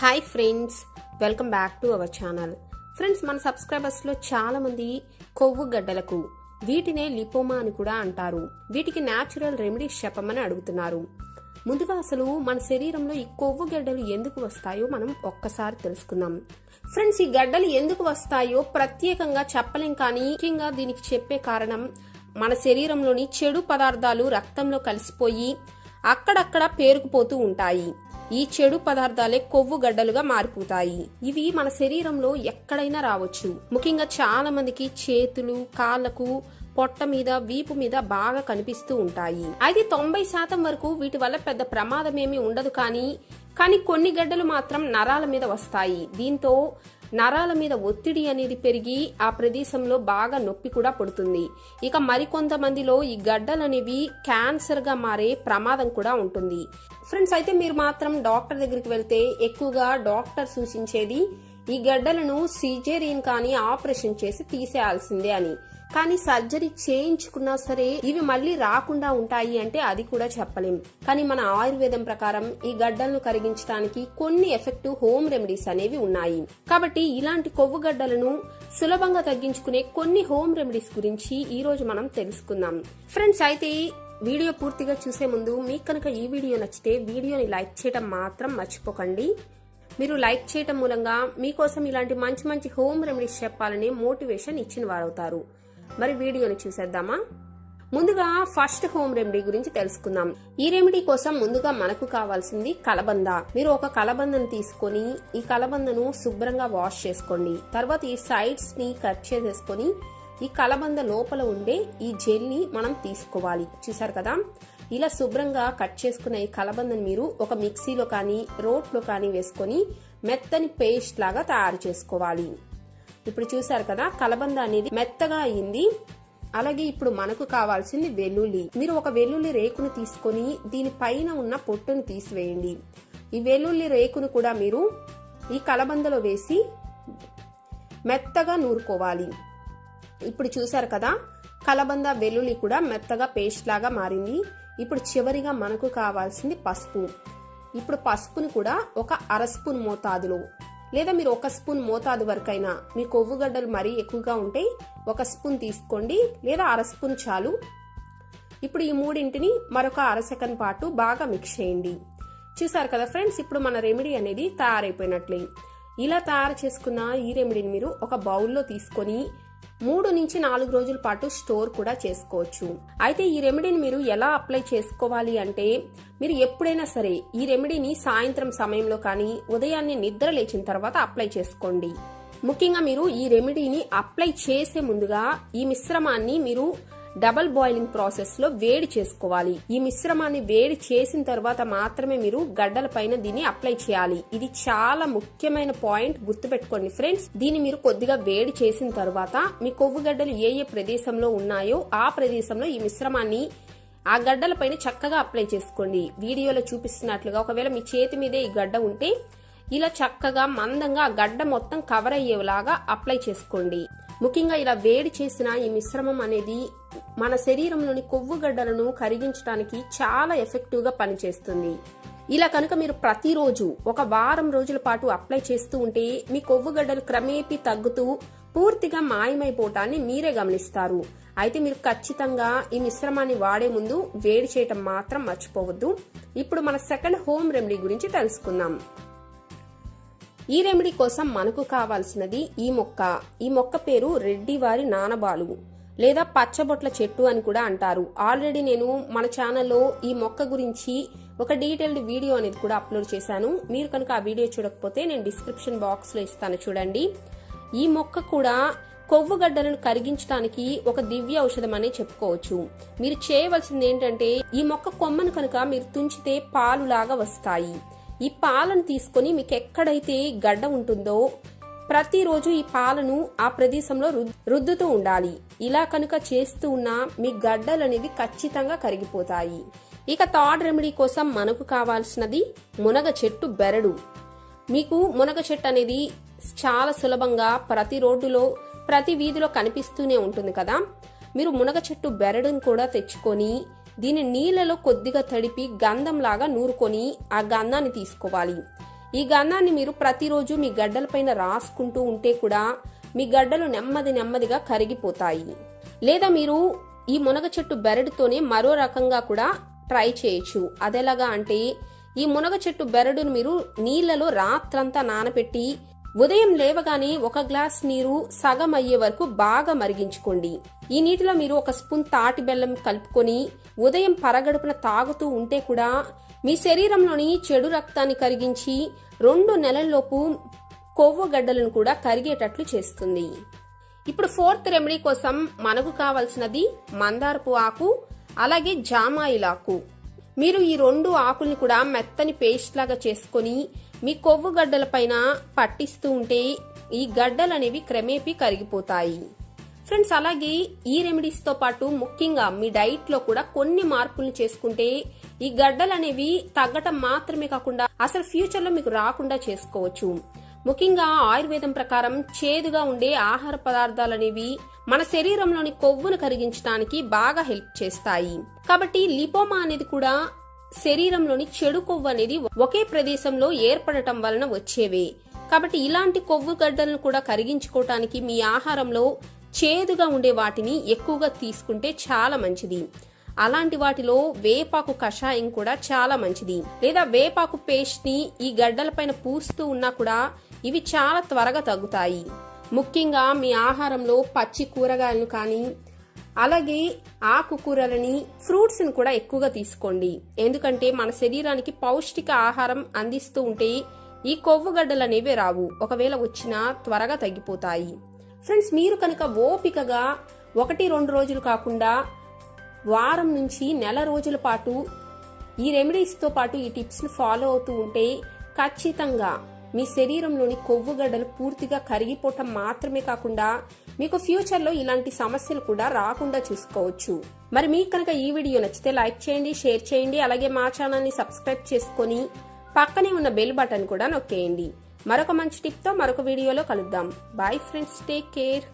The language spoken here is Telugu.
Hi friends, welcome back to our channel. Friends, మన సబ్స్క్రైబర్స్లో చాలా మంది కొవ్వు గడ్డలకు వీటినే లిపోమా అని కూడా అంటారు. వీటికి న్యాచురల్ రెమెడీస్ చెప్పమని అడుగుతున్నారు. ముందుగా అసలు మన శరీరంలో ఈ కొవ్వు గడ్డలు ఎందుకు వస్తాయో మనం ఒక్కసారి తెలుసుకుందాం. ఫ్రెండ్స్, ఈ గడ్డలు ఎందుకు వస్తాయో ప్రత్యేకంగా చెప్పలేం, కానీ ముఖ్యంగా దీనికి చెప్పే కారణం మన శరీరంలోని చెడు పదార్థాలు రక్తంలో కలిసిపోయి అక్కడక్కడ పేరుకుపోతూ ఉంటాయి. ఈ చెడు పదార్థాలే కొవ్వు గడ్డలుగా మారిపోతాయి. ఇవి మన శరీరంలో ఎక్కడైనా రావచ్చు. ముఖ్యంగా చాలా మందికి చేతులు, కాళ్లకు, పొట్ట మీద, వీపు మీద బాగా కనిపిస్తూ ఉంటాయి. అయితే 90% వరకు వీటి వల్ల పెద్ద ప్రమాదం ఏమీ ఉండదు. కానీ కొన్ని గడ్డలు మాత్రం నరాల మీద వస్తాయి. దీంతో నరాల మీద ఒత్తిడి అనేది పెరిగి ఆ ప్రదేశంలో బాగా నొప్పి కూడా పడుతుంది. ఇక మరికొంతమందిలో ఈ గడ్డలు అనేవి క్యాన్సర్ గా మారే ప్రమాదం కూడా ఉంటుంది. ఫ్రెండ్స్, అయితే మీరు మాత్రం డాక్టర్ దగ్గరికి వెళ్తే ఎక్కువగా డాక్టర్ సూచించేది ఈ గడ్డలను సిజేరియన్ కానీ ఆపరేషన్ చేసి తీసేయాల్సిందే అని. కానీ సర్జరీ చేయించుకున్నా సరే ఇవి మళ్ళీ రాకుండా ఉంటాయి అంటే అది కూడా చెప్పలేం. కానీ మన ఆయుర్వేదం ప్రకారం ఈ గడ్డలను కరిగించడానికి కొన్ని ఎఫెక్టివ్ హోమ్ రెమెడీస్ అనేవి ఉన్నాయి. కాబట్టి ఇలాంటి కొవ్వు గడ్డలను సులభంగా తగ్గించుకునే కొన్ని హోమ్ రెమెడీస్ గురించి ఈ రోజు మనం తెలుసుకుందాం. ఫ్రెండ్స్, అయితే వీడియో పూర్తిగా చూసే ముందు మీకు కనుక ఈ వీడియో నచ్చితే వీడియోని లైక్ చేయడం మాత్రం మర్చిపోకండి. మీరు లైక్ చేయడం మూలంగా మీకోసం ఇలాంటి మంచి మంచి హోమ్ రెమెడీస్ చెప్పాలని మోటివేషన్ ఇచ్చిన వారవుతారు. మరి వీడియోని చూసేద్దామా? ముందుగా ఫస్ట్ హోమ్ రెమెడీ గురించి తెలుసుకుందాం. ఈ రెమెడీ కోసం ముందుగా మనకు కావాల్సింది కలబంద. మీరు ఒక కలబందను తీసుకొని ఈ కలబందను శుభ్రంగా వాష్ చేసుకోండి. తర్వాత ఈ సైడ్స్ ని కట్ చేసేసుకొని ఈ కలబంద లోపల ఉండే ఈ జెల్ ని మనం తీసుకోవాలి. చూసారు కదా, ఇలా శుభ్రంగా కట్ చేసుకున్న ఈ కలబందను మీరు ఒక మిక్సీలో కానీ రోట్లో కానీ వేసుకొని మెత్తని పేస్ట్ లాగా తయారు చేసుకోవాలి. ఇప్పుడు చూసారు కదా, కలబంద అనేది మెత్తగా అయింది. అలాగే ఇప్పుడు మనకు కావాల్సింది వెల్లుల్లి. మీరు ఒక వెల్లుల్లి రేకును తీసుకొని దీని పైన ఉన్న పొట్టును తీసివేయండి. ఈ వెల్లుల్లి రేకును కూడా మీరు ఈ కలబందలో వేసి మెత్తగా నూరుకోవాలి. ఇప్పుడు చూసారు కదా, కలబంద వెల్లుల్లి కూడా మెత్తగా పేస్ట్ లాగా మారింది. ఇప్పుడు చివరిగా మనకు కావాల్సింది పసుపు. ఇప్పుడు పసుపుని కూడా ఒక 1/2 స్పూన్ మోతాదులో, లేదా మీరు 1 స్పూన్ మోతాదు వరకైనా, మీ కొవ్వు గడ్డలు మరీ ఎక్కువగా ఉంటే 1 స్పూన్ తీసుకోండి, లేదా 1/2 స్పూన్ చాలు. ఇప్పుడు ఈ మూడింటిని మరొక 1/2 సెకండ్ పాటు బాగా మిక్స్ చేయండి. చూసారు కదా ఫ్రెండ్స్, ఇప్పుడు మన రెమెడీ అనేది తయారైపోయినట్లే. ఇలా తయారు చేసుకున్న ఈ రెమెడీని మీరు ఒక బౌల్లో తీసుకొని 3 నుంచి 4 రోజుల పాటు స్టోర్ కూడా చేసుకోవచ్చు. అయితే ఈ రెమెడీని మీరు ఎలా అప్లై చేసుకోవాలి అంటే, మీరు ఎప్పుడైనా సరే ఈ రెమెడీని సాయంత్రం సమయంలో కానీ ఉదయాన్నే నిద్ర లేచిన తర్వాత అప్లై చేసుకోండి. ముఖ్యంగా మీరు ఈ రెమెడీని అప్లై చేసే ముందుగా ఈ మిశ్రమాన్ని మీరు డబల్ బాయిలింగ్ ప్రాసెస్ లో వేడి చేసుకోవాలి. ఈ మిశ్రమాన్ని వేడి చేసిన తర్వాత మాత్రమే మీరు గడ్డల పైన దీన్ని అప్లై చేయాలి. ఇది చాలా ముఖ్యమైన పాయింట్, గుర్తుపెట్టుకోండి ఫ్రెండ్స్. దీన్ని మీరు కొద్దిగా వేడి చేసిన తర్వాత మీ కొవ్వు గడ్డలు ఏ ప్రదేశంలో ఉన్నాయో ఆ ప్రదేశంలో ఈ మిశ్రమాన్ని ఆ గడ్డల పైన చక్కగా అప్లై చేసుకోండి. వీడియోలో చూపిస్తున్నట్లుగా ఒకవేళ మీ చేతి మీదే ఈ గడ్డ ఉంటే ఇలా చక్కగా మందంగా ఆ గడ్డ మొత్తం కవర్ అయ్యేలాగా అప్లై చేసుకోండి. ముఖ్యంగా ఇలా వేడి చేసిన ఈ మిశ్రమం అనేది మన శరీరంలోని కొవ్వు గడ్డలను కరిగించడానికి చాలా ఎఫెక్టివ్ గా పనిచేస్తుంది. ఇలా కనుక మీరు ప్రతిరోజు ఒక వారం రోజుల పాటు అప్లై చేస్తూ ఉంటే మీ కొవ్వు గడ్డలు క్రమేపీ తగ్గుతూ పూర్తిగా మాయమైపోవటాన్ని మీరే గమనిస్తారు. అయితే మీరు ఖచ్చితంగా ఈ మిశ్రమాన్ని వాడే ముందు వేడి చేయటం మాత్రం మర్చిపోవద్దు. ఇప్పుడు మన సెకండ్ హోమ్ రెమెడీ గురించి తెలుసుకుందాం. ఈ రెమెడీ కోసం మనకు కావాల్సినది ఈ మొక్క. ఈ మొక్క పేరు రెడ్డివారి నానబాలు లేదా పచ్చబొట్ల చెట్టు అని కూడా అంటారు. ఆల్రెడీ నేను మన ఛానల్లో ఈ మొక్క గురించి ఒక డీటెయిల్డ్ వీడియో అనేది కూడా అప్లోడ్ చేశాను. మీరు కనుక ఆ వీడియో చూడకపోతే నేను డిస్క్రిప్షన్ బాక్స్ లో ఇస్తాను, చూడండి. ఈ మొక్క కూడా కొవ్వు గడ్డలను కరిగించడానికి ఒక దివ్య ఔషధం అనే చెప్పుకోవచ్చు. మీరు చేయవలసింది ఏంటంటే, ఈ మొక్క కొమ్మను కనుక మీరు తుంచితే పాలులాగా వస్తాయి. ఈ పాలను తీసుకొని మీకు ఎక్కడైతే గడ్డ ఉంటుందో ప్రతిరోజు ఈ పాలను ఆ ప్రదేశంలో రుద్దుతూ ఉండాలి. ఇలా కనుక చేస్తూ ఉన్నా మీ గడ్డలు అనేవి ఖచ్చితంగా కరిగిపోతాయి. ఇక థర్డ్ రెమెడీ కోసం మనకు కావాల్సినది మునగ చెట్టు బెరడు. మీకు మునగ చెట్టు అనేది చాలా సులభంగా ప్రతి రోడ్డులో ప్రతి వీధిలో కనిపిస్తూనే ఉంటుంది కదా. మీరు మునగ చెట్టు బెరడును కూడా తెచ్చుకొని దీని నీళ్లలో కొద్దిగా తడిపి గంధంలాగా నూరుకొని ఆ గంధాన్ని తీసుకోవాలి. ఈ గంధాన్ని మీరు ప్రతిరోజు మీ గడ్డలపైన రాసుకుంటూ ఉంటే కూడా మీ గడ్డలు నెమ్మదిగా కరిగిపోతాయి. లేదా మీరు ఈ మునగ చెట్టు బెరడుతోనే మరో రకంగా కూడా ట్రై చేయొచ్చు. అదెలాగా అంటే ఈ మునగ చెట్టు బెరడును మీరు నీళ్లలో రాత్రంతా నానబెట్టి ఉదయం లేవగానే 1 గ్లాస్ నీరు సగం అయ్యే వరకు బాగా మరిగించుకోండి. ఈ నీటిలో మీరు 1 స్పూన్ తాటి బెల్లం కలుపుకొని ఉదయం పరగడుపున తాగుతూ ఉంటే కూడా మీ శరీరంలోని చెడు రక్తాన్ని కరిగించి 2 నెలల్లోపు కొవ్వు గడ్డలను కూడా కరిగేటట్లు చేస్తుంది. ఇప్పుడు 4th రెమెడీ కోసం మనకు కావలసినది మందారపు ఆకు, అలాగే జామాయిలాకు. మీరు ఈ 2 ఆకుల్ని కూడా మెత్తని పేస్ట్ లాగా చేసుకొని మీ కొవ్వు గడ్డల పైన పట్టిస్తూ ఉంటే ఈ గడ్డలు అనేవి క్రమేపీ కరిగిపోతాయి. ఫ్రెండ్స్, అలాగే ఈ రెమెడీస్ తో పాటు ముఖ్యంగా మీ డైట్ లో కూడా కొన్ని మార్పులు చేసుకుంటే ఈ గడ్డలు అనేవి తగ్గటం మాత్రమే కాకుండా అసలు ఫ్యూచర్ లో మీకు రాకుండా చేసుకోవచ్చు. ముఖ్యంగా ఆయుర్వేదం ప్రకారం చేదుగా ఉండే ఆహార పదార్థాలు అనేవి మన శరీరంలోని కొవ్వును కరిగించడానికి బాగా హెల్ప్ చేస్తాయి. కాబట్టి లిపోమా అనేది కూడా శరీరంలోని చెడు కొవ్వు అనేది ఒకే ప్రదేశంలో ఏర్పడటం వలన వచ్చేవే. కాబట్టి ఇలాంటి కొవ్వు గడ్డలను కూడా కరిగించుకోవటానికి మీ ఆహారంలో చేదుగా ఉండే వాటిని ఎక్కువగా తీసుకుంటే చాలా మంచిది. అలాంటి వాటిలో వేపాకు కషాయం కూడా చాలా మంచిది. లేదా వేపాకు పేస్ట్ ని ఈ గడ్డలపైన పూస్తూ ఉన్నా కూడా ఇవి చాలా త్వరగా తగ్గుతాయి. ముఖ్యంగా మీ ఆహారంలో పచ్చి కూరగాయలను కానీ అలాగే ఆకుకూరలని, ఫ్రూట్స్ ని కూడా ఎక్కువగా తీసుకోండి. ఎందుకంటే మన శరీరానికి పౌష్టిక ఆహారం అందిస్తూ ఉంటే ఈ కొవ్వు గడ్డలు అనేవి రావు. ఒకవేళ వచ్చినా త్వరగా తగ్గిపోతాయి. ఫ్రెండ్స్, మీరు కనుక ఓపికగా 1-2 రోజులు కాకుండా వారం నుంచి నెల రోజుల పాటు ఈ రెమెడీస్ తో పాటు ఈ టిప్స్ ని ఫాలో అవుతూ ఉంటే ఖచ్చితంగా మీ శరీరంలోని కొవ్వు గడ్డలు పూర్తిగా కరిగిపోవటం మాత్రమే కాకుండా మీకు ఫ్యూచర్ లో ఇలాంటి సమస్యలు కూడా రాకుండా చూసుకోవచ్చు. మరి మీకు కనుక ఈ వీడియో నచ్చితే లైక్ చేయండి, షేర్ చేయండి, అలాగే మా ఛానల్ ని సబ్స్క్రైబ్ చేసుకుని పక్కనే ఉన్న బెల్ బటన్ కూడా నొక్కేయండి. మరొక మంచి టిప్ తో మరొక వీడియోలో కలుద్దాం. Bye friends, take care.